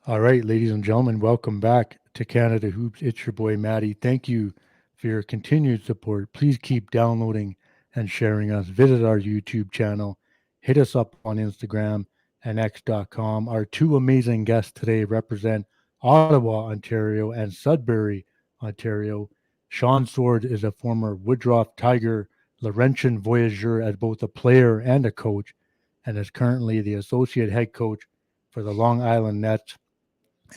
All right, ladies and gentlemen, welcome back to Canada Hoops. It's your boy Maddie. Thank you for your continued support. Please keep downloading and sharing us. Visit our YouTube channel. Hit us up on Instagram and X.com. Our two amazing guests today represent Ottawa, Ontario, and Sudbury, Ontario. Shawn Sword is a former Woodruff Tiger Laurentian Voyageur as both a player and a coach, and is currently the associate head coach for the Long Island Nets.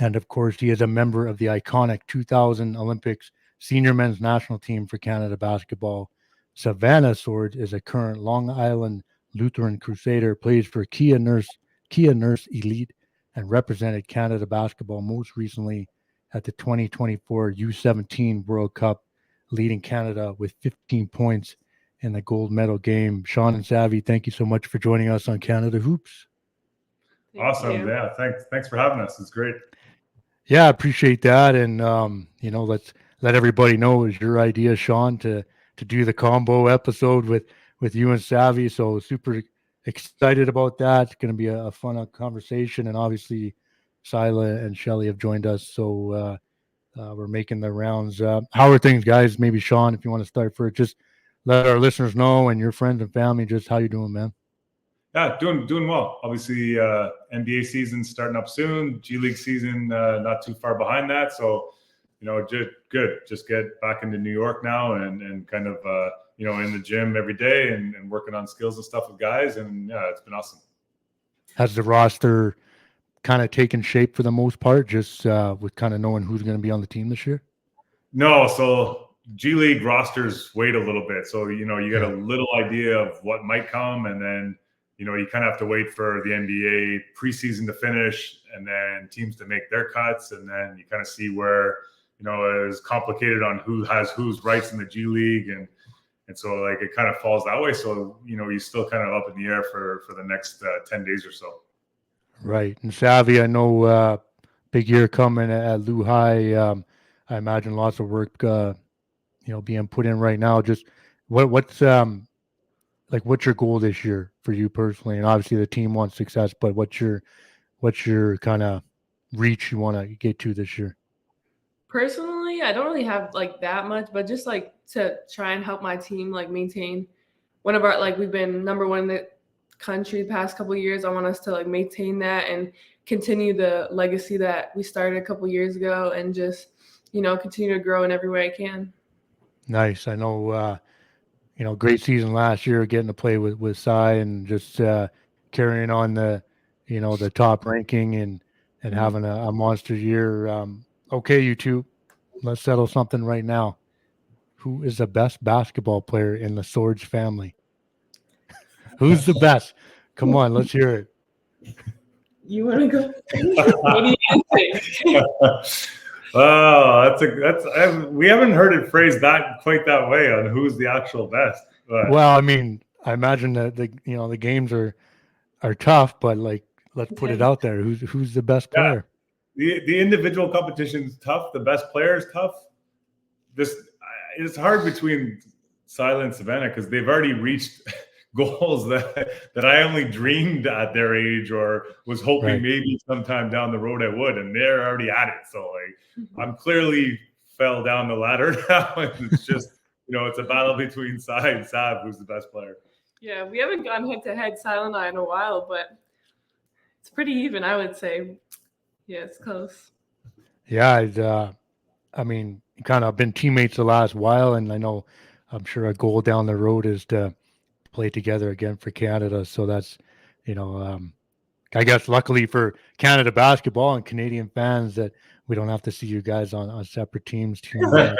And of course, he is a member of the iconic 2000 Olympics senior men's national team for Canada basketball. Savannah Sword is a current Long Island Lutheran Crusader, plays for Kia Nurse Elite, and represented Canada basketball most recently at the 2024 U17 World Cup, leading Canada with 15 points in the gold medal game. Shawn and Savvy, thank you so much for joining us on Canada Hoops. Awesome. Yeah. Thanks for having us. It's great. Yeah, I appreciate that. And, let's let everybody know it was your idea, Shawn, to do the combo episode with you and Savvy. So super excited about that. It's going to be a fun conversation. And obviously, Sila and Shelly have joined us. So we're making the rounds. How are things, guys? Maybe Shawn, if you want to start first, just let our listeners know and your friends and family just how you doing, man. Yeah, doing well. Obviously, NBA season starting up soon. G League season not too far behind that. So, just good. Just get back into New York now and kind of in the gym every day and working on skills and stuff with guys. And yeah, it's been awesome. Has the roster kind of taken shape for the most part, just with kind of knowing who's going to be on the team this year? No, so G League rosters wait a little bit. So, you get a little idea of what might come, and then you kind of have to wait for the NBA preseason to finish and then teams to make their cuts. And then you kind of see where, it's complicated on who has whose rights in the G League. And so like it kind of falls that way. So, you're still kind of up in the air for the next 10 days or so. Right. And Savvy, I know big year coming at Lou High. I imagine lots of work, being put in right now. Just what's your goal this year for you personally? And obviously the team wants success, but what's your kind of reach you want to get to this year? Personally, I don't really have like that much, but just like to try and help my team like maintain one of our we've been number one in the country the past couple of years. I want us to like maintain that and continue the legacy that we started a couple of years ago, and just continue to grow in every way I can. Nice. I know great season last year, getting to play with Cy and just carrying on the top ranking and having a monster year. Okay, you two, let's settle something right now. Who is the best basketball player in the Swords family? Who's the best? Come on, let's hear it. You want to go? What do you think? Oh, we haven't heard it phrased quite that way on who's the actual best. But. Well, I mean, I imagine that the games are tough, but like let's put it out there. Who's the best player? The individual competition is tough. The best player is tough. It's hard between Sila and Savannah because they've already reached goals that I only dreamed at their age or was hoping maybe sometime down the road I would, and they're already at it. So I'm clearly fell down the ladder now, and it's just it's a battle between Sai and Sav, who's the best player. Yeah, we haven't gone head to head, Sila and I, in a while, but it's pretty even, I would say. Yeah, it's close. Yeah, I mean, kind of been teammates the last while, and I'm sure a goal down the road is to play together again for Canada. So that's, I guess luckily for Canada basketball and Canadian fans that we don't have to see you guys on separate teams too much.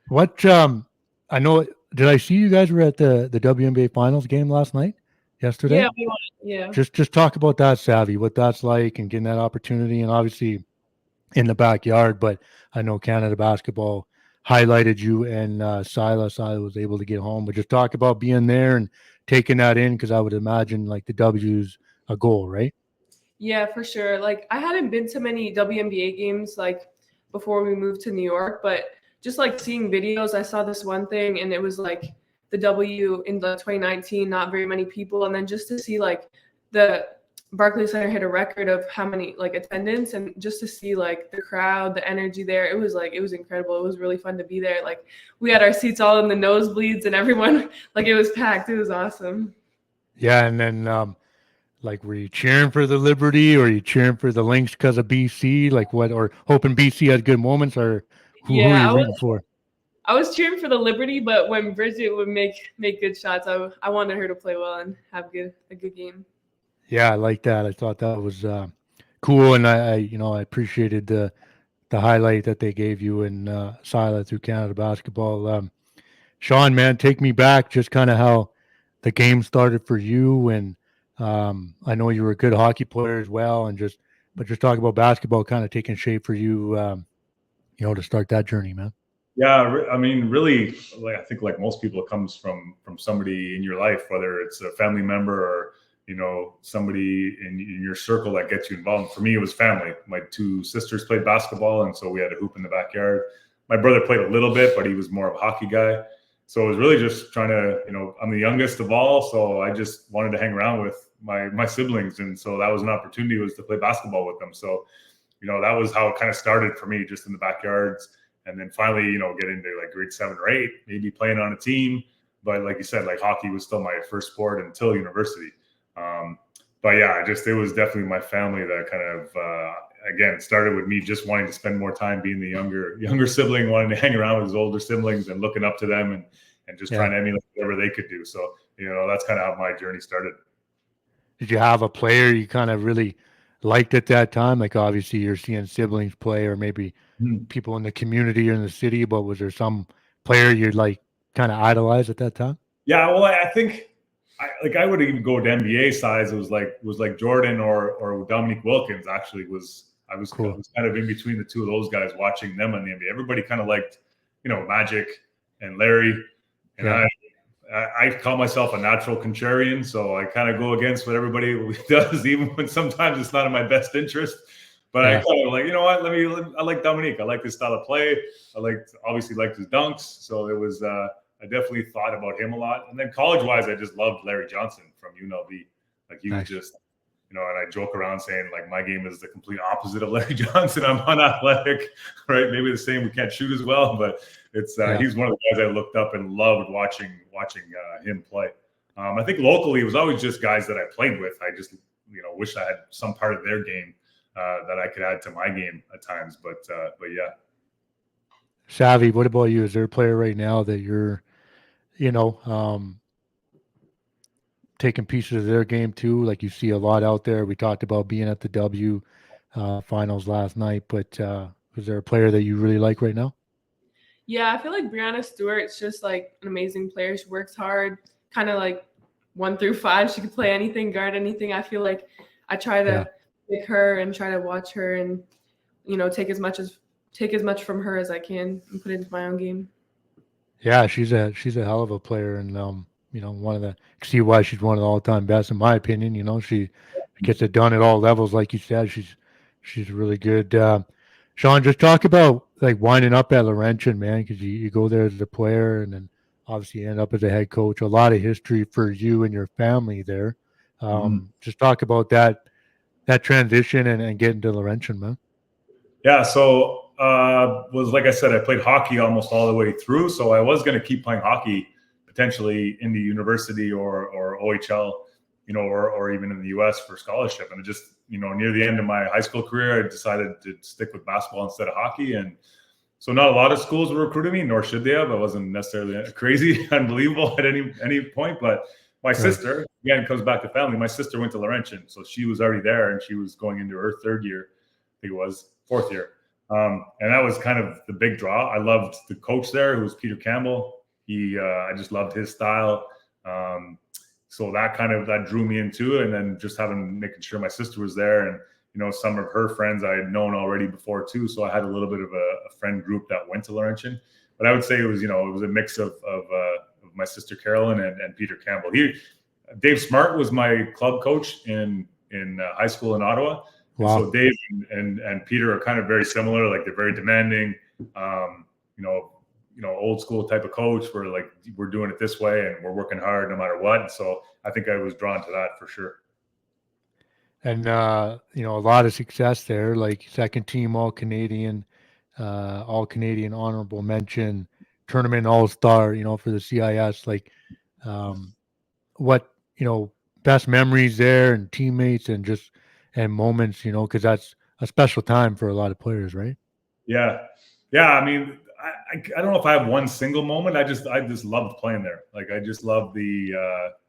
What I know, did I see you guys were at the WNBA finals game last night? Yesterday? Yeah, we won. Yeah. Just talk about that, Savvy, what that's like and getting that opportunity, and obviously in the backyard, but I know Canada basketball highlighted you and Sila was able to get home, but just talk about being there and taking that in, because I would imagine like the W's a goal, right? Yeah, for sure. Like I hadn't been to many WNBA games like before we moved to New York, but just like seeing videos, I saw this one thing and it was like the W in the 2019, not very many people, and then just to see like the Barclays Center hit a record of how many like attendance, and just to see like the crowd, the energy there, it was incredible. It was really fun to be there. Like we had our seats all in the nosebleeds and everyone like it was packed. It was awesome. Yeah, and then like, were you cheering for the Liberty, or are you cheering for the Lynx because of BC? Like what, or hoping BC had good moments, or who are Yeah, you rooting for? I was cheering for the Liberty, but when Bridget would make good shots, I wanted her to play well and have a good game. Yeah, I like that. I thought that was cool, and I appreciated the highlight that they gave you in Sila through Canada basketball. Shawn, man, take me back, just kind of how the game started for you, and I know you were a good hockey player as well, and just talk about basketball kind of taking shape for you, to start that journey, man. Yeah, I mean, really, like I think, like most people, it comes from somebody in your life, whether it's a family member or somebody in your circle that gets you involved. For me, it was family. My two sisters played basketball, and so we had a hoop in the backyard. My brother played a little bit, but he was more of a hockey guy. So it was really just trying to, I'm the youngest of all, so I just wanted to hang around with my siblings, and so that was an opportunity, was to play basketball with them. So that was how it kind of started for me, just in the backyards. And then finally, get into like grade 7 or 8, maybe playing on a team. But like you said, like hockey was still my first sport until university. But yeah, it was definitely my family that kind of, again, started with me just wanting to spend more time being the younger sibling, wanting to hang around with his older siblings and looking up to them and just trying to emulate whatever they could do. So, that's kind of how my journey started. Did you have a player you kind of really liked at that time? Like obviously you're seeing siblings play, or maybe people in the community or in the city, but was there some player you'd like kind of idolize at that time? Yeah, well, I think I would even go to NBA size. It was like Jordan or Dominique Wilkins. Actually, I was Cool. kind of in between the two of those guys, watching them in the NBA. Everybody kind of liked Magic and Larry, and I call myself a natural contrarian, so I kind of go against what everybody does, even when sometimes it's not in my best interest. But I kind of like, what? I like Dominique. I like his style of play. Obviously liked his dunks. So it was, I definitely thought about him a lot. And then college-wise, I just loved Larry Johnson from UNLV. Like he was just, and I joke around saying like my game is the complete opposite of Larry Johnson. I'm unathletic, right? Maybe the same. We can't shoot as well, but it's he's one of the guys I looked up and loved watching him play. I think locally it was always just guys that I played with. I just wish I had some part of their game that I could add to my game at times. But yeah. Savvy, what about you? Is there a player right now that you're, taking pieces of their game too? Like you see a lot out there. We talked about being at the W finals last night, but is there a player that you really like right now? Yeah, I feel like Brianna Stewart's just like an amazing player. She works hard, kind of like 1 through 5. She could play anything, guard anything. I feel like I try to pick her and try to watch her and take as much from her as I can and put it into my own game. Yeah, she's a hell of a player, and one of the see why she's one of the all-time best in my opinion. She gets it done at all levels, like you said. She's really good. Shawn, just talk about like winding up at Laurentian, man, because you go there as a player and then obviously you end up as a head coach. A lot of history for you and your family there. Just talk about that transition and getting to Laurentian, man. Yeah, so was like I said, I played hockey almost all the way through, so I was going to keep playing hockey potentially in the university or OHL, or even in the US for scholarship. And it just, near the end of my high school career, I decided to stick with basketball instead of hockey. And so not a lot of schools were recruiting me, nor should they have. I wasn't necessarily crazy, unbelievable at any point. But my sister, again, it comes back to family. My sister went to Laurentian, so she was already there, and she was going into her 3rd year. I think it was 4th year. And that was kind of the big draw. I loved the coach there, who was Peter Campbell. I just loved his style. So that drew me into it. And then just making sure my sister was there, and some of her friends I had known already before too. So I had a little bit of a friend group that went to Laurentian. But I would say it was a mix of my sister Carolyn and Peter Campbell. Dave Smart was my club coach in high school in Ottawa. Wow. So Dave and Peter are kind of very similar. Like they're very demanding, old school type of coach, where like we're doing it this way and we're working hard no matter what. And so I think I was drawn to that for sure. And you know, a lot of success there, like second team All Canadian honorable mention, tournament All Star, you know, for the CIS. Like, um, what, you know, best memories there, and teammates, and just and moments, you know, because that's a special time for a lot of players, right? Yeah, yeah. I mean, I don't know if I have one single moment. I just loved playing there. Like I just love the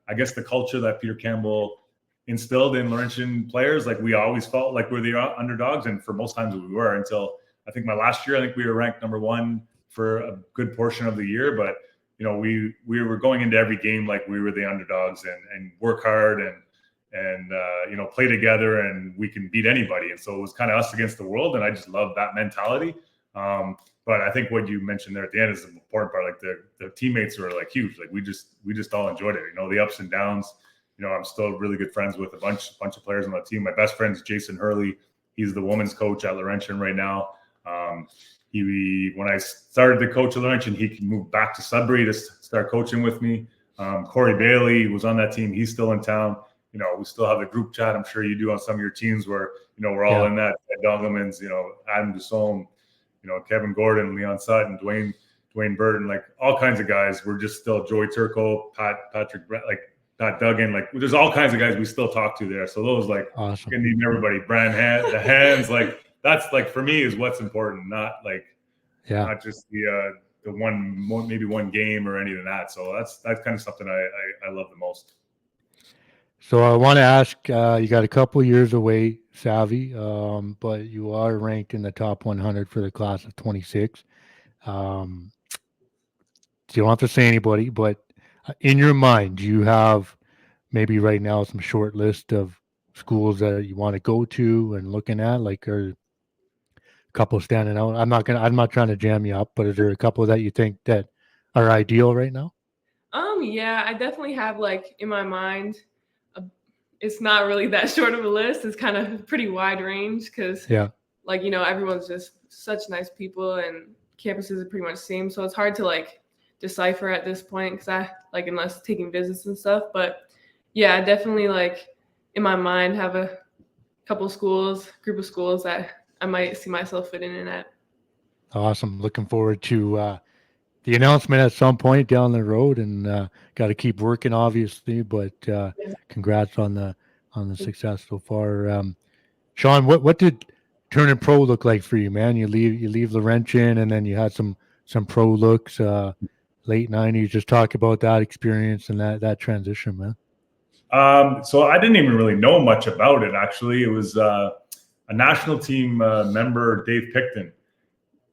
I guess the culture that Peter Campbell instilled in Laurentian players. Like we always felt like we're the underdogs, and for most times we were until I think my last year. I think we were ranked number one for a good portion of the year, but you know we were going into every game like we were the underdogs and work hard and you know play together and we can beat anybody. And so it was kind of us against the world, and I just love that mentality. But I think what you mentioned there at the end is the important part. Like the teammates were like huge. Like we just all enjoyed it. You know, the ups and downs. You know, I'm still really good friends with a bunch of players on the team. My best friend is Jason Hurley. He's the women's coach at Laurentian right now. When I started to coach at Laurentian, he moved back to Sudbury to start coaching with me. Corey Bailey was on that team. He's still in town. You know, we still have the group chat. I'm sure you do on some of your teams where, you know, we're all in that. Dongelmans, you know, Adam Dusome, you know, Kevin Gordon, Leon Sutton, Dwayne Burton, like all kinds of guys. We're just still Joey Turco, Patrick, like Pat Duggan. Like there's all kinds of guys we still talk to there. So those like, Awesome. can name everybody. the hands, like that's like for me is what's important, not like not just the maybe one game or any of that. So that's kind of something I love the most. So I want to ask, you got a couple years away, Savvy, but you are ranked in the top 100 for the class of 26. Um, so you don't have to say anybody, but in your mind, do you have maybe right now some short list of schools that you want to go to and looking at? Like, are a couple standing out? I'm not trying to jam you up, but is there a couple that you think that are ideal right now? Yeah, I definitely have like in my mind. It's not really that short of a list. It's kind of pretty wide range because, like, you know, everyone's just such nice people and campuses are pretty much the same. So it's hard to like decipher at this point because I like unless taking visits and stuff. But yeah, I definitely like in my mind have a couple schools, group of schools that I might see myself fitting in at. Awesome. Looking forward to the announcement at some point down the road, and got to keep working, obviously. But congrats on the success so far. Shawn, what did turning pro look like for you, man? You leave Laurentian, and then you had some pro looks, late '90s. Just talk about that experience and that transition, man. So I didn't even really know much about it. Actually, it was a national team member, Dave Picton.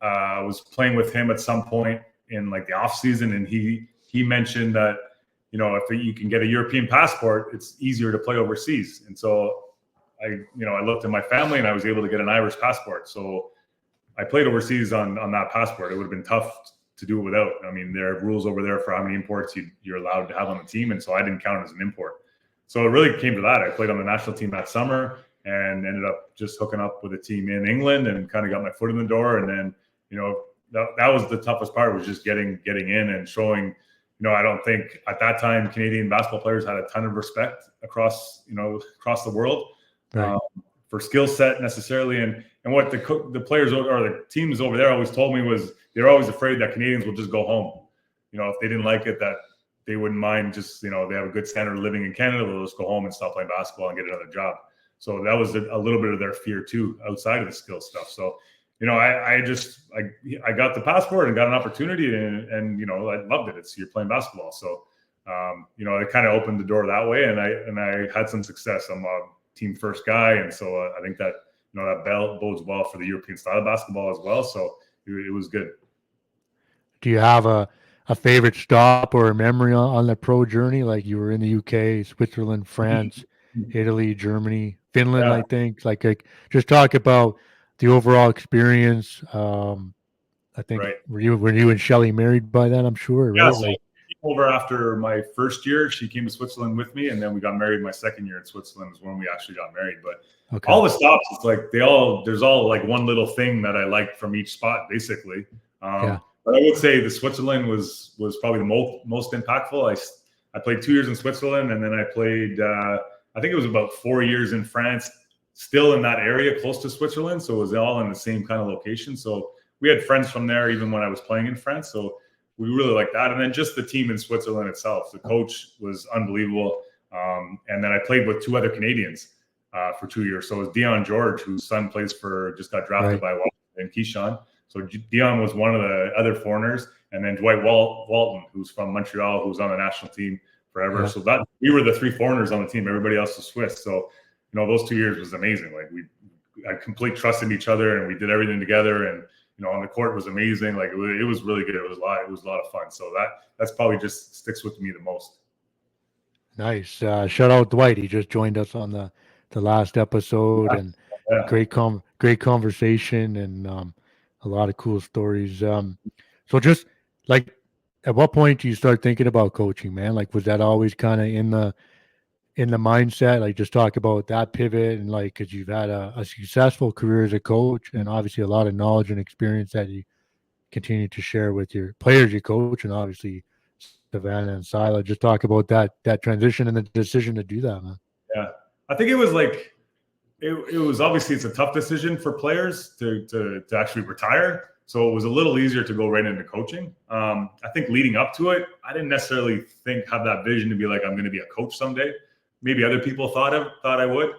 I was playing with him at some point in like the off season, and he mentioned that, you know, if you can get a European passport, it's easier to play overseas. And so I looked at my family and I was able to get an Irish passport. So I played overseas on that passport. It would have been tough to do it without. I mean, there are rules over there for how many imports you're allowed to have on the team. And so I didn't count as an import. So it really came to that. I played on the national team that summer and ended up just hooking up with a team in England and kind of got my foot in the door. And then, you know, that was the toughest part, was just getting in and showing, you know, I don't think at that time Canadian basketball players had a ton of respect across the world, right, for skill set necessarily. And what the players or the teams over there always told me was they're always afraid that Canadians will just go home. You know, if they didn't like it, that they wouldn't mind just, you know, they have a good standard of living in Canada, they'll just go home and stop playing basketball and get another job. So that was a little bit of their fear too, outside of the skill stuff. So, you know, I got the passport and got an opportunity, and you know, I loved it. You're playing basketball. So, you know, it kind of opened the door that way, and I had some success. I'm a team first guy. And so I think that, you know, that bodes well for the European style of basketball as well. So it was good. Do you have a favorite stop or a memory on the pro journey? Like you were in the UK, Switzerland, France, Italy, Germany, Finland, I think. Like just talk about the overall experience. I think were you and Shelly married by then? I'm sure, right? Yeah, so she came over after my first year. She came to Switzerland with me, and then we got married. My second year in Switzerland is when we actually got married. But all the stops, it's like there's all like one little thing that I liked from each spot, basically. But I would say the Switzerland was probably the most impactful. I played 2 years in Switzerland, and then I played I think it was about 4 years in France, still in that area close to Switzerland. So it was all in the same kind of location. So we had friends from there even when I was playing in France. So we really liked that. And then just the team in Switzerland itself, the coach was unbelievable. And then I played with 2 other Canadians for 2 years. So it was Dion George, whose son just got drafted by Washington, Keyshawn. So Dion was one of the other foreigners. And then Dwight Walton, who's from Montreal, who's on the national team forever. Yeah. So that we were the 3 foreigners on the team. Everybody else was Swiss. So, those 2 years was amazing. Like we had complete trust in each other, and we did everything together. And on the court was amazing. Like it was really good. It was a lot of fun. So that's probably just sticks with me the most. Nice. Shout out Dwight. He just joined us on the last episode, and great conversation, and a lot of cool stories. So just like, at what point do you start thinking about coaching, man? Like, was that always kind of in the mindset? Like, just talk about that pivot, and like, because you've had a successful career as a coach, and obviously a lot of knowledge and experience that you continue to share with your players you coach, and obviously Savannah and Sila. Just talk about that transition and the decision to do that, man. Yeah, I think it was like it was obviously it's a tough decision for players to actually retire. So it was a little easier to go right into coaching. I think leading up to it, I didn't necessarily have that vision to be like, I'm going to be a coach someday. Maybe other people thought I would.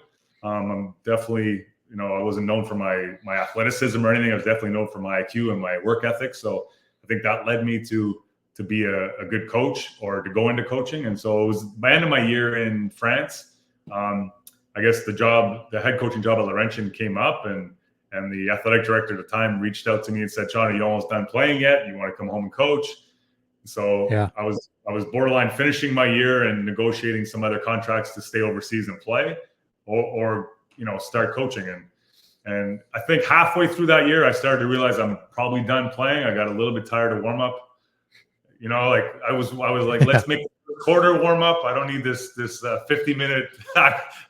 I'm definitely, I wasn't known for my athleticism or anything. I was definitely known for my IQ and my work ethic. So I think that led me to be a good coach or to go into coaching. And so it was by the end of my year in France. I guess the head coaching job at Laurentian came up, and the athletic director at the time reached out to me and said, "Shawn, are you almost done playing yet? You want to come home and coach?" So yeah. I was borderline finishing my year and negotiating some other contracts to stay overseas and play, or start coaching. And I think halfway through that year, I started to realize I'm probably done playing. I got a little bit tired of warm up. Like I was like, let's make a quarter warm up. I don't need this 50-minute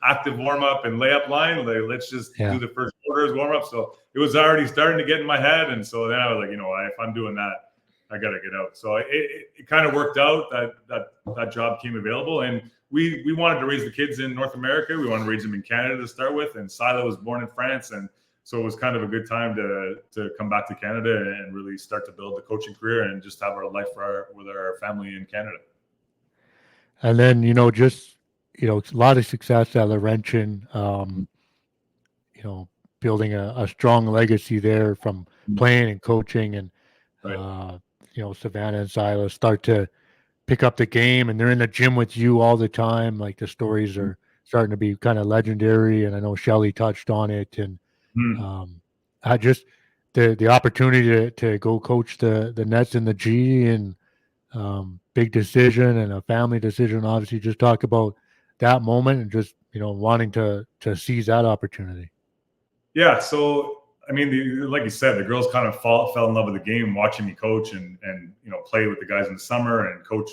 active warm up and layup line. Let's just do the first quarter's warm up. So it was already starting to get in my head. And so then I was like, if I'm doing that, I got to get out. So it kind of worked out that job came available, and we wanted to raise the kids in North America. We wanted to raise them in Canada to start with. And Sila was born in France. And so it was kind of a good time to come back to Canada and really start to build the coaching career and just have our life with our family in Canada. And then, just, a lot of success at Laurentian, building a strong legacy there from playing and coaching, and, right. Savannah and Silas start to pick up the game, and they're in the gym with you all the time. Like, the stories are starting to be kind of legendary. And I know Shelly touched on it, and I just the opportunity to go coach the Nets in the G, and big decision and a family decision. Obviously, just talk about that moment and just wanting to seize that opportunity. Yeah. So I mean, like you said, the girls kind of fell in love with the game, watching me coach and play with the guys in the summer and coach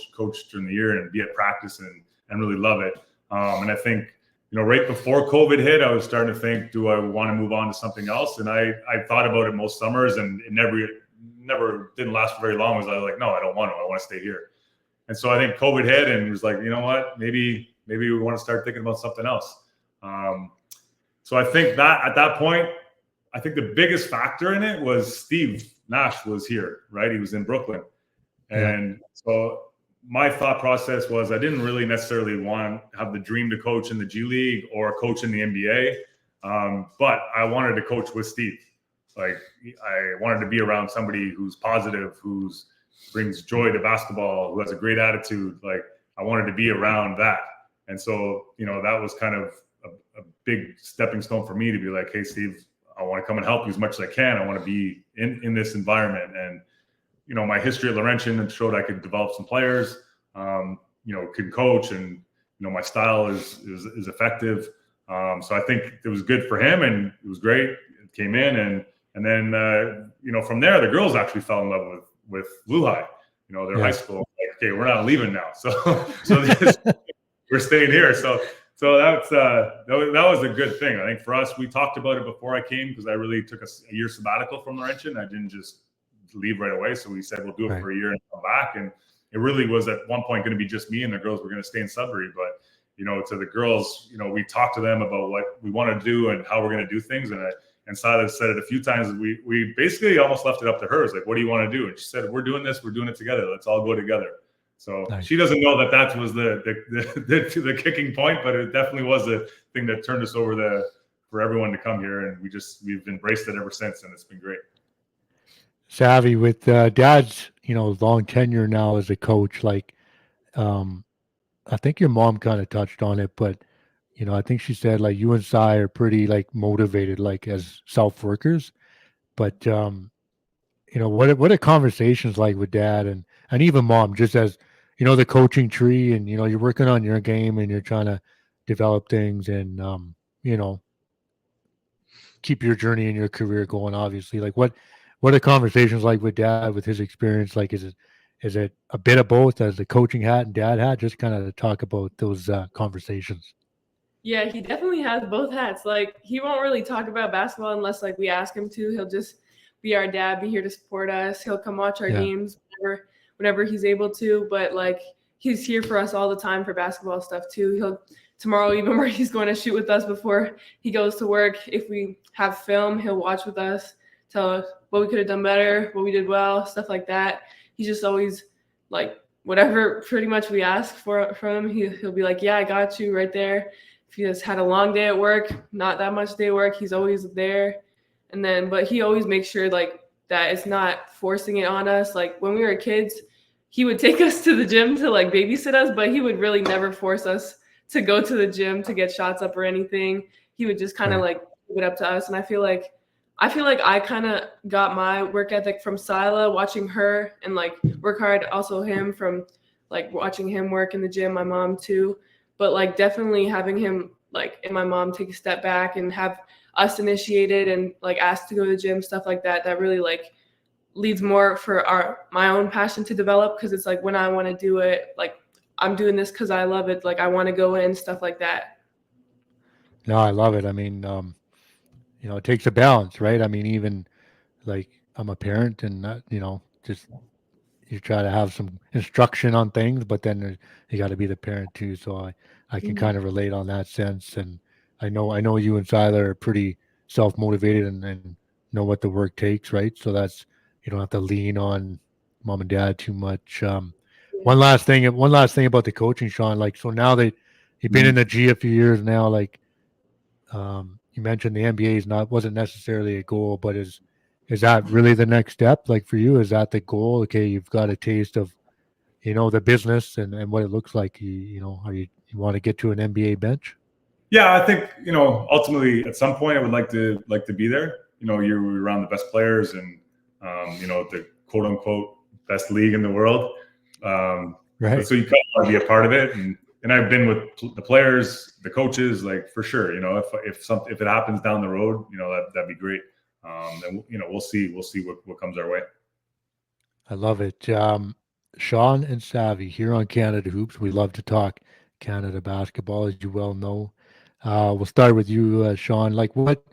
during the year and be at practice and really love it. And I think, right before COVID hit, I was starting to think, do I want to move on to something else? And I thought about it most summers, and it never didn't last for very long. I was like, no, I don't want to. I want to stay here. And so I think COVID hit, and it was like, you know what? Maybe we want to start thinking about something else. So I think that at that point, I think the biggest factor in it was Steve Nash was here, right? He was in Brooklyn. And so my thought process was I didn't really necessarily have the dream to coach in the G League or coach in the NBA, but I wanted to coach with Steve. Like, I wanted to be around somebody who's positive, who's brings joy to basketball, who has a great attitude. Like, I wanted to be around that. And so, that was kind of a big stepping stone for me to be like, hey, Steve, I want to come and help you as much as I can. I want to be in this environment. And, my history at Laurentian showed I could develop some players, could coach, and, my style is effective. So I think it was good for him, and it was great. It came in, and then, from there, the girls actually fell in love with Blue High, their high school. Like, okay, we're not leaving now. So we're staying here. So that was a good thing. I think for us, we talked about it before I came, because I really took a year sabbatical from Laurentian. I didn't just leave right away. So we said, we'll do it for a year and come back. And it really was at one point going to be just me, and the girls were going to stay in Sudbury. But to the girls, we talked to them about what we want to do and how we're going to do things. And Silas said it a few times. We basically almost left it up to her. It's like, what do you want to do? And she said, we're doing this. We're doing it together. Let's all go together. So Nice. She doesn't know that was the kicking point, but it definitely was a thing that turned us over for everyone to come here. And we've embraced it ever since. And it's been great. Savvy, with Dad's, long tenure now as a coach, like, I think your mom kind of touched on it, but I think she said like you and Sai are pretty like motivated, like as self workers. But what are conversations like with Dad and even Mom, just as the coaching tree, and you're working on your game and you're trying to develop things and keep your journey and your career going. Obviously, like what are conversations like with Dad, with his experience? Like, is it a bit of both as a coaching hat and dad hat? Just kind of talk about those conversations. Yeah, he definitely has both hats. Like, he won't really talk about basketball unless like we ask him to. He'll just be our dad, be here to support us. He'll come watch our games whenever he's able to. But like, he's here for us all the time for basketball stuff too. Tomorrow, even where he's going to shoot with us before he goes to work. If we have film, he'll watch with us, tell us what we could have done better, what we did well, stuff like that. He's just always like, whatever pretty much we ask from him, he'll be like, yeah, I got you right there. If he has had a long day at work, not that much day at work, he's always there. But he always makes sure like that it's not forcing it on us. Like when we were kids, he would take us to the gym to like babysit us, but he would really never force us to go to the gym to get shots up or anything. He would just kind of like give it up to us. And I feel like I kind of got my work ethic from Sila, watching her and like work hard. Also him from like watching him work in the gym, my mom too. But like definitely having him like and my mom take a step back and have us initiated and like asked to go to the gym, stuff like that, that really like leads more for my own passion to develop. Cause it's like when I want to do it, like I'm doing this because I love it. Like I want to go in, stuff like that. No, I love it. I mean, it takes a balance, right? I mean, even like I'm a parent and just you try to have some instruction on things, but then you got to be the parent too. So I can kind of relate on that sense. And I know you and Tyler are pretty self-motivated and know what the work takes, right? So that's, you don't have to lean on mom and dad too much. One last thing about the coaching, Shawn, like, so now that you've been in the G a few years now, like, you mentioned the NBA wasn't necessarily a goal, but is that really the next step? Like for you, is that the goal? Okay, you've got a taste of, the business and what it looks like. You want to get to an NBA bench? Yeah, I think, ultimately at some point I would like to be there. You're around the best players and, the quote unquote best league in the world. Right. So you kind of want to be a part of it. And I've been with the players, the coaches, like for sure, if it happens down the road, that'd be great. And we'll see what comes our way. I love it. Shawn and Savvy here on Canada Hoops. We love to talk Canada basketball, as you well know. We'll start with you, Shawn. Like what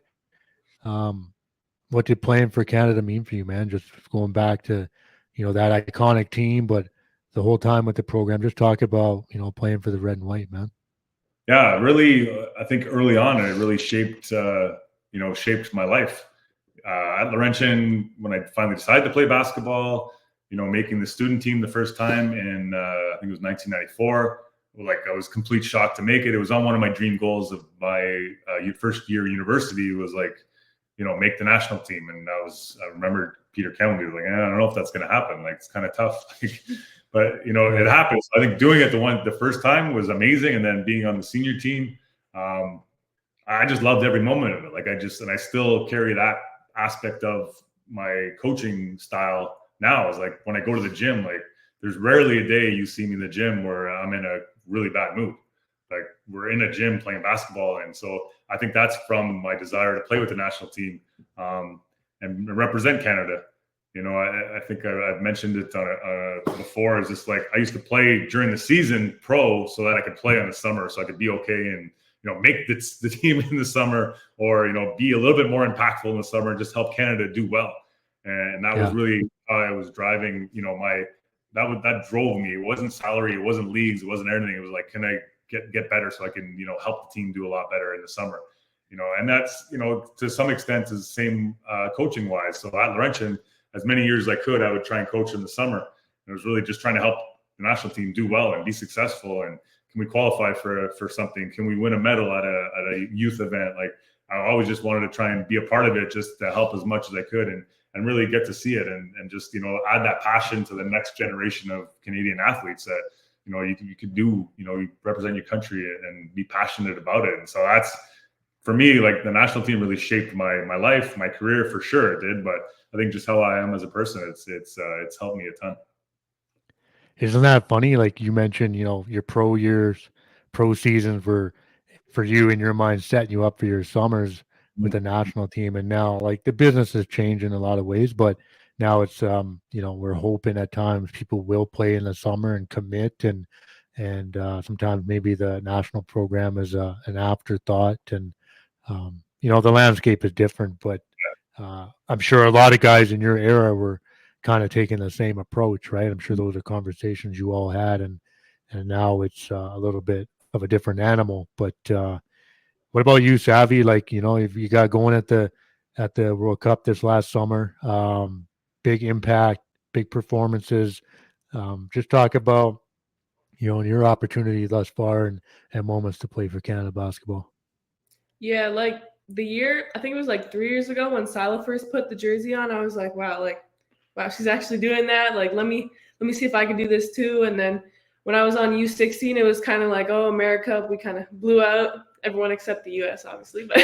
did playing for Canada mean for you, man? Just going back to, that iconic team, but the whole time with the program, just talk about, playing for the red and white, man. Yeah, really. I think early on, it really shaped my life. At Laurentian, when I finally decided to play basketball, making the student team the first time in, I think it was 1994. Like I was complete shock to make it. It was on one of my dream goals of my first year university was like, make the national team. And I remember Peter Kennedy was like, I don't know if that's going to happen. Like, it's kind of tough. But, it happened. So I think doing it the first time was amazing. And then being on the senior team, I just loved every moment of it. Like I still carry that aspect of my coaching style now. Is like when I go to the gym, like there's rarely a day you see me in the gym where I'm in a really bad mood. Like we're in a gym playing basketball. And so I think that's from my desire to play with the national team and represent Canada. I think I've mentioned it before. Is just like I used to play during the season pro so that I could play in the summer so I could be okay and, make the team in the summer or, be a little bit more impactful in the summer and just help Canada do well. And that was really how I was driving, that drove me. It wasn't salary. It wasn't leagues. It wasn't anything. It was like, can I get better so I can, help the team do a lot better in the summer. And that's, to some extent is the same coaching wise. So at Laurentian, as many years as I could, I would try and coach in the summer. And it was really just trying to help the national team do well and be successful. And can we qualify for something? Can we win a medal at a youth event? Like, I always just wanted to try and be a part of it, just to help as much as I could and really get to see it and just, add that passion to the next generation of Canadian athletes that, you could do, you represent your country and be passionate about it. And so that's, for me, like, the national team really shaped my life, my career, for sure it did. But I think just how I am as a person, it's helped me a ton. Isn't that funny? Like you mentioned, your pro years, pro seasons were for you in your mind setting you up for your summers with the national team. And now like the business has changed in a lot of ways, but now it's we're hoping at times people will play in the summer and commit and sometimes maybe the national program is an afterthought and the landscape is different, but I'm sure a lot of guys in your era were kind of taking the same approach, right? I'm sure those are conversations you all had, and now it's a little bit of a different animal. But what about you, Savvy? Like, if you got going at the World Cup this last summer, big impact, big performances. Just talk about your opportunity thus far and moments to play for Canada basketball. Yeah, like the year, I think it was like 3 years ago when Sila first put the jersey on, I was like, wow, she's actually doing that. Like, let me see if I can do this too. And then when I was on U16, it was kind of like, oh, America, we kind of blew out everyone except the US, obviously. But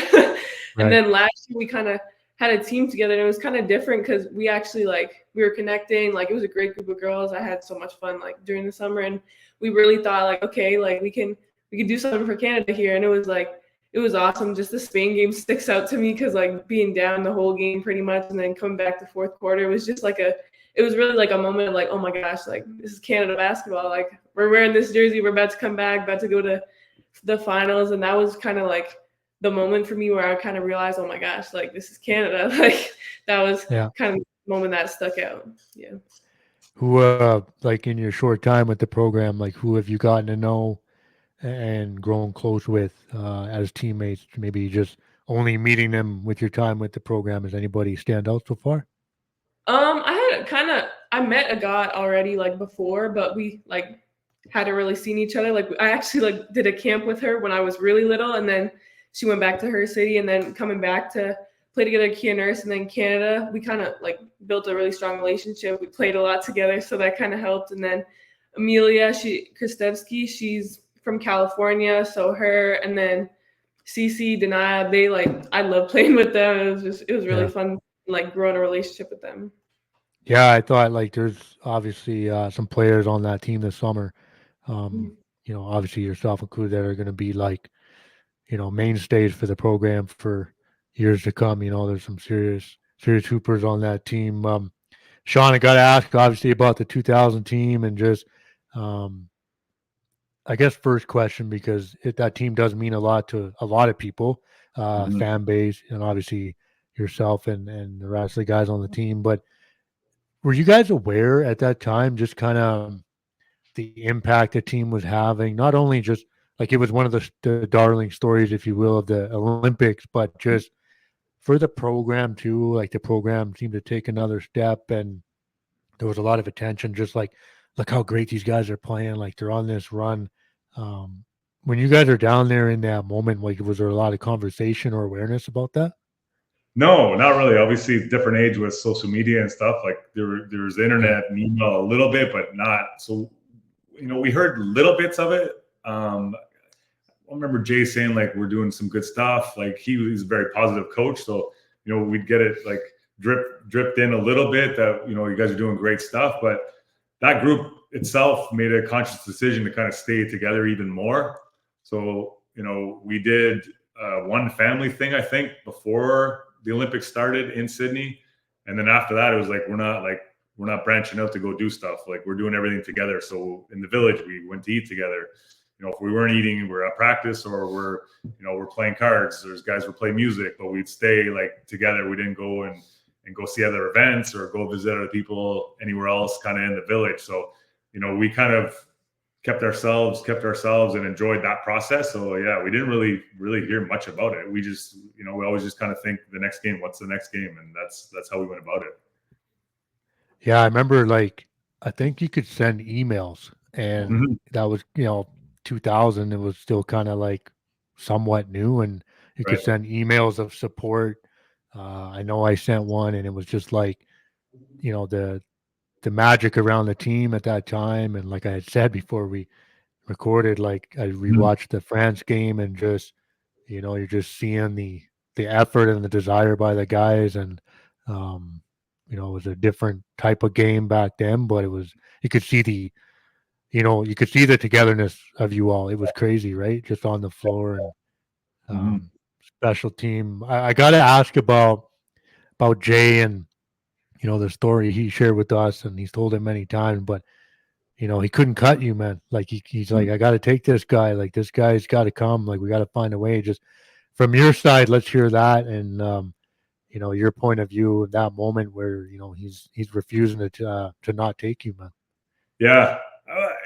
and then last year we kind of had a team together, and it was kind of different because we actually we were connecting. Like, it was a great group of girls. I had so much fun during the summer, and we really thought okay, we can do something for Canada here. And it was awesome. Just the Spain game sticks out to me because being down the whole game pretty much and then coming back to fourth quarter, it was just it was really a moment of oh my gosh, this is Canada basketball. We're wearing this jersey, we're about to come back, about to go to the finals. And that was kind of the moment for me where I kind of realized, oh my gosh, this is Canada. That was kind of the moment that stuck out. Yeah. Who, in your short time with the program, who have you gotten to know and grown close with as teammates? Maybe just only meeting them with your time with the program. Does anybody stand out so far? I met Agat already before, but we hadn't really seen each other. I actually did a camp with her when I was really little, and then she went back to her city, and then coming back to play together at Kia Nurse and then Canada, we kind of built a really strong relationship. We played a lot together, so that kind of helped. And then Amelia Kristevsky, she's from California, so her, and then Cece, Denaya, they I love playing with them. It was really fun growing a relationship with them. Yeah, I thought there's obviously some players on that team this summer, obviously yourself included, that are going to be mainstays for the program for years to come. There's some serious hoopers on that team. Shawn, I got to ask obviously about the 2000 team and just I guess first question, because that team does mean a lot to a lot of people, fan base, and obviously yourself and the rest of the guys on the team. But were you guys aware at that time just kind of the impact the team was having? Not only just it was one of the darling stories, if you will, of the Olympics, but just for the program too. The program seemed to take another step, and there was a lot of attention. Just look how great these guys are playing. They're on this run. When you guys are down there in that moment, was there a lot of conversation or awareness about that? No, not really. Obviously, different age with social media and stuff. There was internet and email a little bit, but not. So, we heard little bits of it. I remember Jay saying we're doing some good stuff. He was a very positive coach, so we'd get it dripped in a little bit that you guys are doing great stuff. But that group itself made a conscious decision to kind of stay together even more. So we did one family thing, I think, before the Olympics started in Sydney, and then after that, it was we're not branching out to go do stuff. We're doing everything together. So in the village, we went to eat together. If we weren't eating, we're at practice, or we're playing cards. There's guys who play music, but we'd stay together. We didn't go and go see other events or go visit other people anywhere else kind of in the village. So, we kind of kept ourselves and enjoyed that process. So yeah, we didn't really hear much about it. We just, we always just kind of think the next game, what's the next game? And that's how we went about it. Yeah, I remember like I think you could send emails, and that was 2000. It was still kind of like somewhat new, and you could Right. send emails of support. I know I sent one, and it was just like the magic around the team at that time, and like I had said before we recorded, like I Mhm. rewatched the France game, and just you're just seeing the effort and the desire by the guys, and um, it was a different type of game back then, but you could see you could see the togetherness of you all. It was crazy, right? Just on the floor, and Mhm. special team. I got to ask about Jay, and the story he shared with us, and he's told it many times, but he couldn't cut you, man. Like he's like, I got to take this guy. Like this guy's got to come. Like we got to find a way. Just from your side, let's hear that, and your point of view of that moment where he's refusing to not take you, man. Yeah,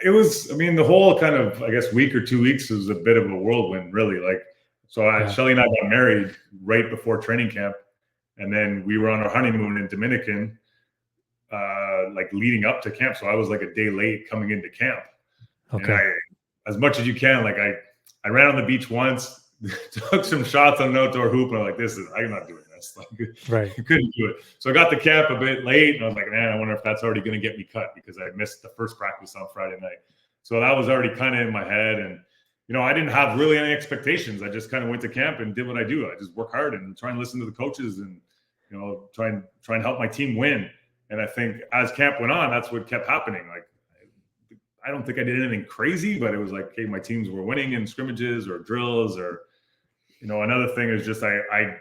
it was. I mean, the whole kind of, I guess, week or 2 weeks was a bit of a whirlwind, really. Like, so Yeah. Shelly and I got married right before training camp, and then we were on our honeymoon in Dominican, like leading up to camp. So I was like a day late coming into camp, and Okay. as much as you can, like I ran on the beach once, took some shots on an outdoor hoop, and I'm like, I'm not doing this. Like, Right. I couldn't do it. So I got to camp a bit late, and I was like, man, I wonder if that's already going to get me cut, because I missed the first practice on Friday night. So that was already kind of in my head, and I didn't have really any expectations. I just kind of went to camp and did what I do. I just work hard and try and listen to the coaches, and try and help my team win. And I think as camp went on, that's what kept happening. Like, I don't think I did anything crazy, but it was like, hey, my teams were winning in scrimmages or drills, or another thing is just I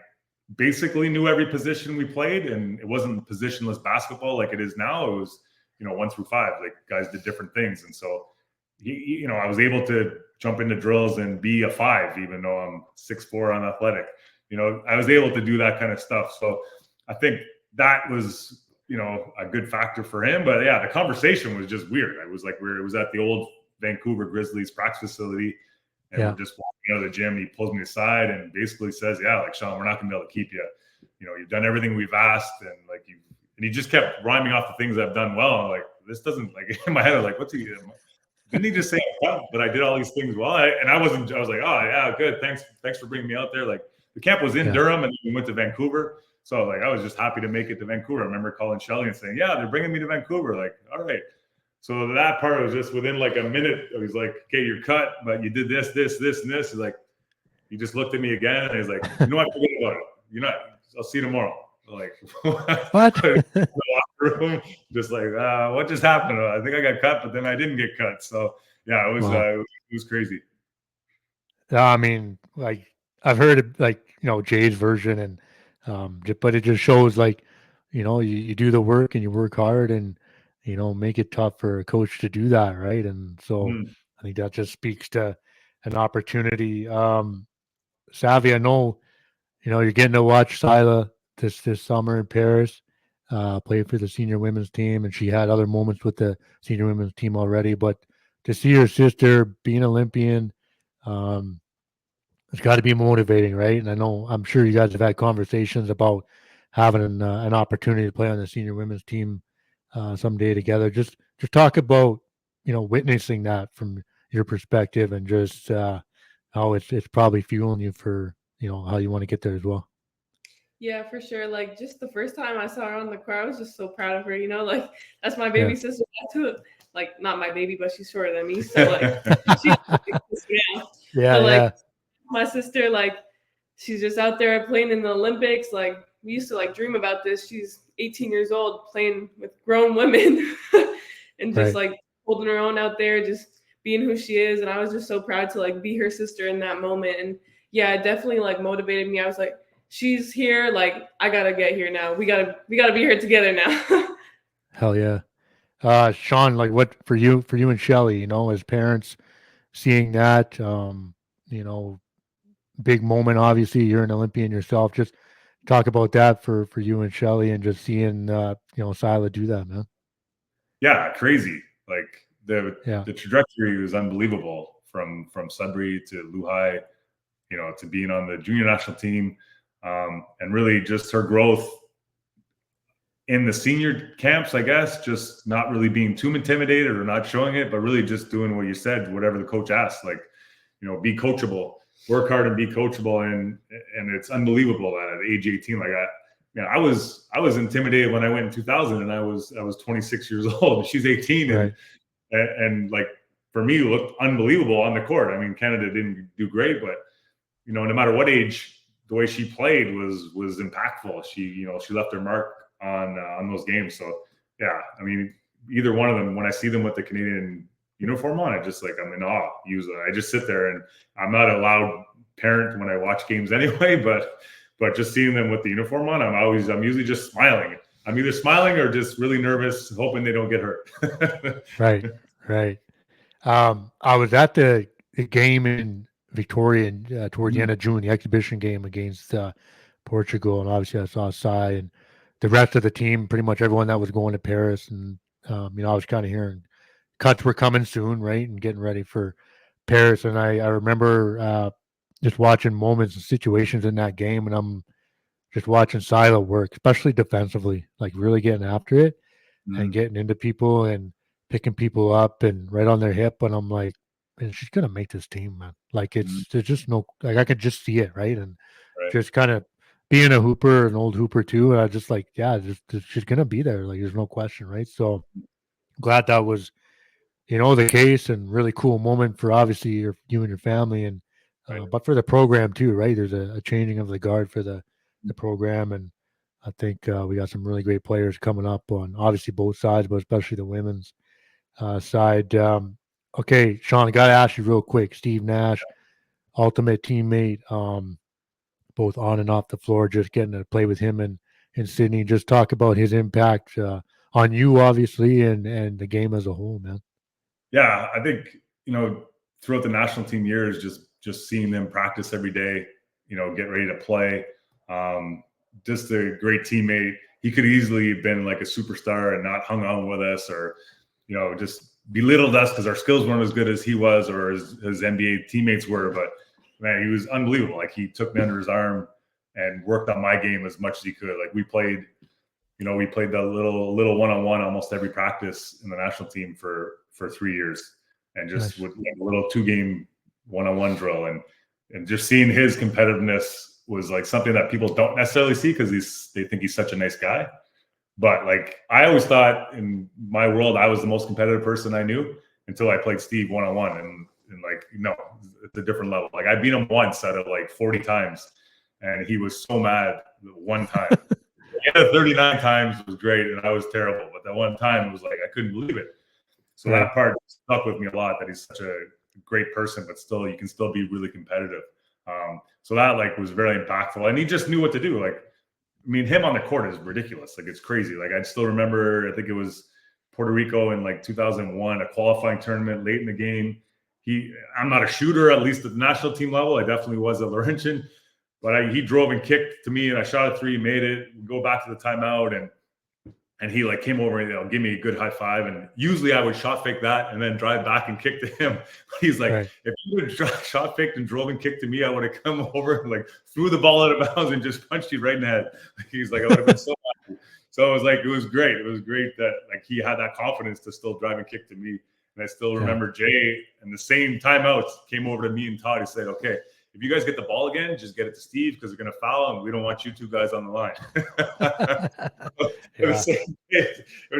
basically knew every position we played, and it wasn't positionless basketball like it is now. It was 1 through 5, like guys did different things, and so I was able to jump into drills and be a 5, even though I'm 6'4" unathletic. I was able to do that kind of stuff. So I think that was a good factor for him. But yeah, the conversation was just weird. It was like it was at the old Vancouver Grizzlies practice facility, and we're just walking out of the gym, and he pulls me aside and basically says, yeah, like, Shawn, we're not gonna be able to keep you. You've done everything we've asked, and he just kept rhyming off the things I've done well. I'm like, this doesn't, like, in my head, I was like, what's he? Didn't he just say that I did all these things well? I was like, oh yeah, good. Thanks for bringing me out there. Like, the camp was in Durham, and we went to Vancouver. So like, I was just happy to make it to Vancouver. I remember calling Shelly and saying, yeah, they're bringing me to Vancouver. Like, all right. So that part was just within like a minute. It was like, okay, you're cut, but you did this, this, this, and this. He's like, he just looked at me again, and he's like, I forget about it. You're not. I'll see you tomorrow. I'm like, what? Room, just like, what just happened? I think I got cut, but then I didn't get cut. So yeah, it was crazy. I mean, like I've heard it, like Jay's version, and but it just shows like you do the work and you work hard, and make it tough for a coach to do that, right? And so I think that just speaks to an opportunity. Savvy, I know you're getting to watch Sila this summer in Paris, play for the senior women's team, and she had other moments with the senior women's team already. But to see her sister be an Olympian, um, it's got to be motivating, right? And I'm sure you guys have had conversations about having an opportunity to play on the senior women's team someday together. Just talk about witnessing that from your perspective, and just how it's probably fueling you for how you want to get there as well. Yeah, for sure. Like, just the first time I saw her on the court, I was just so proud of her. Like, that's my baby sister. Too. Like, not my baby, but she's shorter than me. So like, she's yeah, but like, yeah. my sister, like, she's just out there playing in the Olympics. Like, we used to like dream about this. She's 18 years old playing with grown women and just like holding her own out there, just being who she is. And I was just so proud to like be her sister in that moment. And yeah, it definitely like motivated me. I was like, she's here. Like, I gotta get here now. We gotta be here together now. Hell yeah. Shawn, like what for you and Shelly, as parents seeing that, big moment, obviously you're an Olympian yourself. Just talk about that for you and Shelly, and just seeing Sila do that, man. Yeah, crazy. Like, the trajectory was unbelievable from Sudbury to Lehigh, to being on the junior national team, and really just her growth in the senior camps, I guess, just not really being too intimidated or not showing it, but really just doing what you said, whatever the coach asked, like, be coachable, work hard and be coachable. And it's unbelievable that at age 18, like I was intimidated when I went in 2000 and I was 26 years old. She's 18. Right. And like, for me, it looked unbelievable on the court. I mean, Canada didn't do great, but, no matter what age, the way she played was impactful. She left her mark on those games. So yeah, I mean, either one of them, when I see them with the Canadian uniform on, I'm in awe. Usually I just sit there, and I'm not a loud parent when I watch games anyway, but just seeing them with the uniform on, I'm usually just smiling. I'm either smiling or just really nervous, hoping they don't get hurt. Right. I was at the game in Victoria toward the end of June, the exhibition game against Portugal, and obviously I saw Sai and the rest of the team, pretty much everyone that was going to Paris, and I was kind of hearing cuts were coming soon, right, and getting ready for Paris. And I remember just watching moments and situations in that game, and I'm just watching Silo work, especially defensively, like really getting after it and getting into people and picking people up and right on their hip. And I'm like, and she's gonna make this team, man. Like there's just no, like I could just see it, right? And just kind of being a hooper, an old hooper too. And I just like, yeah, she's gonna be there. Like there's no question, right? So glad that was, the case, and really cool moment for obviously you and your family, and but for the program too, right? There's a changing of the guard for the program, and I think we got some really great players coming up on obviously both sides, but especially the women's side. Okay, Shawn, I got to ask you real quick. Steve Nash, ultimate teammate, both on and off the floor. Just getting to play with him in Sydney. Just talk about his impact on you, obviously, and the game as a whole, man. Yeah, I think throughout the national team years, just seeing them practice every day, get ready to play. Just a great teammate. He could easily have been like a superstar and not hung on with us, or just belittled us because our skills weren't as good as he was or his NBA teammates were. But man, he was unbelievable. Like he took me under his arm and worked on my game as much as he could. Like we played the little one-on-one almost every practice in the national team for 3 years, and just with a little 2-game one-on-one drill, and just seeing his competitiveness was like something that people don't necessarily see because they think he's such a nice guy. But like I always thought in my world I was the most competitive person I knew until I played Steve one-on-one, and like it's a different level. Like I beat him once out of like 40 times, and he was so mad one time. Yeah, 39 times was great, and I was terrible. But that one time, it was like I couldn't believe it. So that part stuck with me a lot. That he's such a great person, but still, you can still be really competitive. So that like was very impactful, and he just knew what to do. Like, I mean, him on the court is ridiculous. Like it's crazy. Like I still remember, I think it was Puerto Rico in like 2001, a qualifying tournament late in the game. I'm not a shooter, at least at the national team level. I definitely was at Laurentian. But he drove and kicked to me, and I shot a 3, made it. We go back to the timeout, and he like came over and give me a good high five. And usually I would shot fake that and then drive back and kick to him. He's like, if you would have shot faked and drove and kicked to me, I would have come over and like threw the ball out of bounds and just punched you right in the head. He's like, I would have been so happy. So it was great. It was great that like he had that confidence to still drive and kick to me. And I still remember Jay in the same timeouts came over to me and Todd. He said, okay, if you guys get the ball again, just get it to Steve because they're going to foul, and we don't want you two guys on the line. It was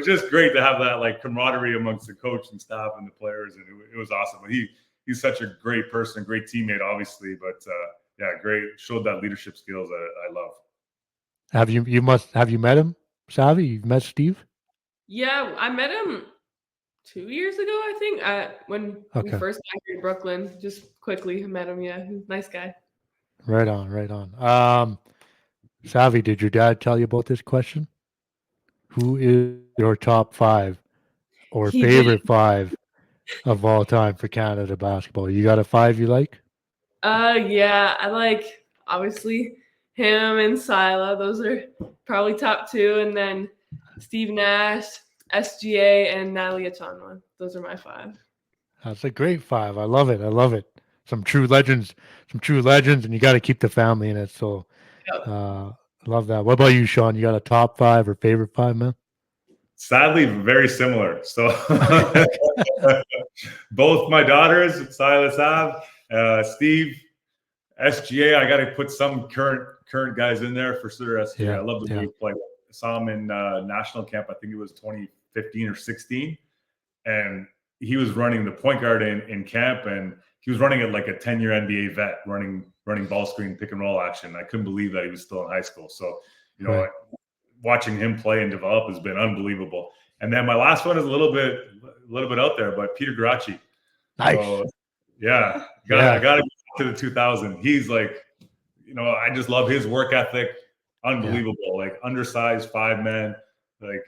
just great to have that like camaraderie amongst the coach and staff and the players, and it was awesome. But he's such a great person, great teammate, obviously. But great, showed that leadership skills that I love. Have you met him, Savvy? You've met Steve? Yeah, I met him 2 years ago, I think, when we first got here in Brooklyn. Just quickly met him. Yeah, nice guy. Right on. Savvy, did your dad tell you about this question? Who is your top 5 or favorite 5 of all time for Canada basketball? You got a 5 you like? Yeah, I like obviously him and Sila. Those are probably top 2, and then Steve Nash. SGA, and Natalie Achanwa. Those are my 5. That's a great 5. I love it. I love it. Some true legends, and you got to keep the family in it. So, Yep. love that. What about you, Shawn? You got a top 5 or favorite 5, man? Sadly, very similar. So both my daughters, Silas have, Steve, SGA. I got to put some current guys in there for sure. SGA. Yeah, I love the way yeah. he played. I saw him in national camp. I think it was 2015 or 16, and he was running the point guard in camp, and he was running it like a 10-year NBA vet, running ball screen, pick and roll action. I couldn't believe that he was still in high school. So, Right. watching him play and develop has been unbelievable. And then my last one is a little bit out there, but Peter Garacci. Nice. So, yeah, Yeah. I got to go to the 2000. He's like, I just love his work ethic. Unbelievable. Like undersized 5-man. Like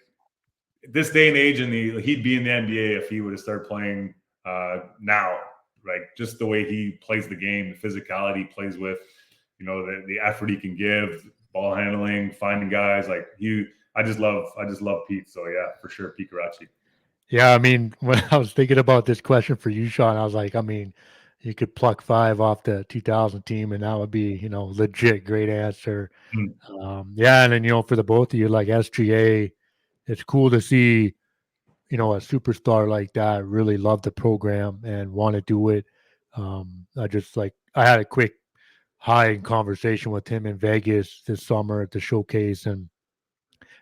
this day and age, and he'd be in the NBA if he would have started playing now. Like just the way he plays the game, the physicality he plays with, the effort he can give, ball handling, finding guys. Like I just love Pete. So yeah, for sure, Pete Garacci. Yeah, I mean, when I was thinking about this question for you, Shawn, I was like, I mean, you could pluck 5 off the 2000 team, and that would be, legit great answer. Yeah, and then for the both of you, like SGA, it's cool to see, a superstar like that really love the program and want to do it. I had a quick high conversation with him in Vegas this summer at the showcase, and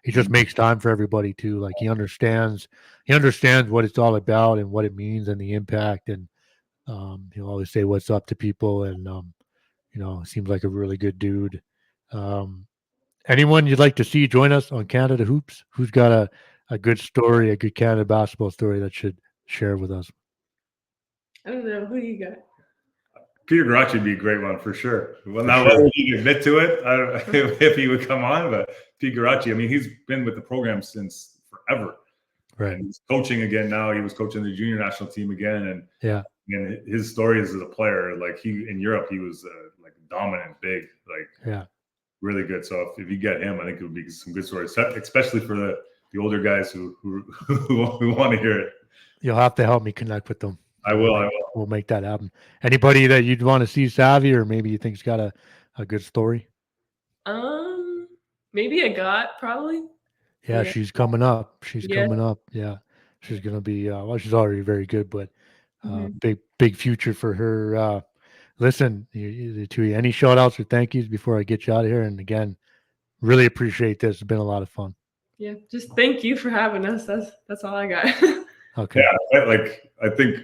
he just makes time for everybody too. Like he understands what it's all about and what it means and the impact. And he'll always say what's up to people. And seems like a really good dude. Anyone you'd like to see join us on Canada Hoops? Who's got a good story, a good Canada basketball story that should share with us? I don't know. Who do you got? Peter Garacci would be a great one for sure. Well, now whether he'd admit to it, I don't know if he would come on, but Pete Garacci, I mean, he's been with the program since forever. Right. And he's coaching again now. He was coaching the junior national team again, and yeah. And his story is as a player, like in Europe, he was like dominant, big, like really good. So if you get him, I think it would be some good stories, especially for the older guys who want to hear it. You'll have to help me connect with them. I will. We'll make that happen. Anybody that you'd want to see Savvy, or maybe you think's got a good story? Maybe a got probably. Yeah, she's coming up. Coming up. Yeah, she's gonna be. She's already very good, but big future for her. Listen, to any shout outs or thank yous before I get you out of here? And again, really appreciate this. It's been a lot of fun. Yeah, just thank you for having us. That's all I got. Okay. Yeah, like I think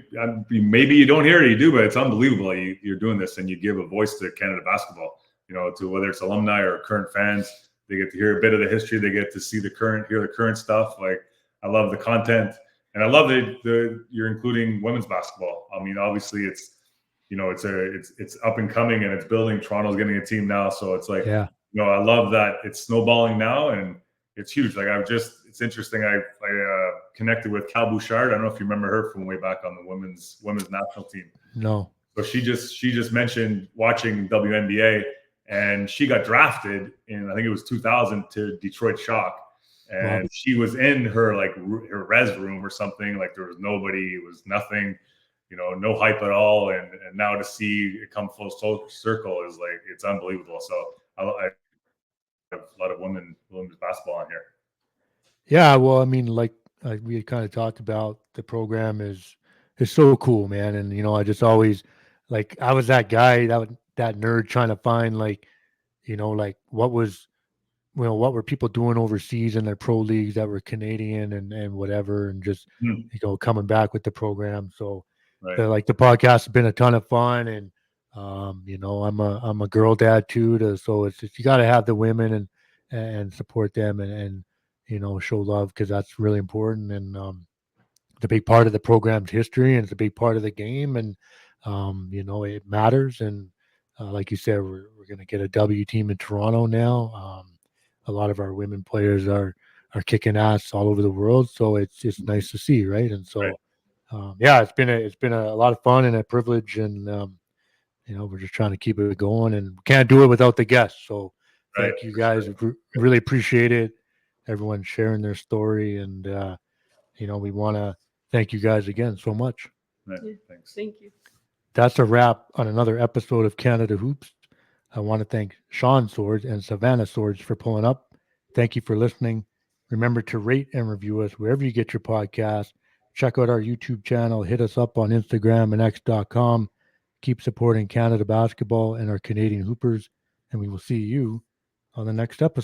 maybe you don't hear it, you do, but it's unbelievable you're doing this and you give a voice to Canada basketball. To whether it's alumni or current fans, they get to hear a bit of the history. They get to see hear the current stuff. Like I love the content, and I love that you're including women's basketball. I mean, obviously it's it's up and coming and it's building. Toronto's getting a team now, so it's like I love that it's snowballing now and it's huge. Like it's interesting. I connected with Cal Bouchard. I don't know if you remember her from way back on the women's national team. No. So she just mentioned watching WNBA, and she got drafted in, I think it was 2000, to Detroit Shock, and she was in her her res room or something. Like there was nobody, it was nothing, no hype at all. And now to see it come full circle is like, it's unbelievable. So I have a lot of women's basketball on here. Yeah, well, I mean, like we had kind of talked about, the program is so cool, man. And I just always I was that guy, that nerd trying to find like what were people doing overseas in their pro leagues that were Canadian and whatever, and just coming back with the program. So the podcast has been a ton of fun, and I'm a girl dad too, so it's you got to have the women and support them and show love, because that's really important, and it's a big part of the program's history, and it's a big part of the game, and it matters. And like you said, we're going to get a W team in Toronto now. A lot of our women players are kicking ass all over the world, so it's nice to see, right? And so it's been a lot of fun and a privilege, and we're just trying to keep it going, and we can't do it without the guests. So thank you guys. Really appreciate it. Everyone sharing their story, and we want to thank you guys again so much. Yeah, Yeah. thanks. Thank you. That's a wrap on another episode of Canada Hoops. I want to thank Shawn Swords and Savannah Swords for pulling up. Thank you for listening. Remember to rate and review us wherever you get your podcast. Check out our YouTube channel. Hit us up on Instagram and x.com. Keep supporting Canada basketball and our Canadian Hoopers. And we will see you on the next episode.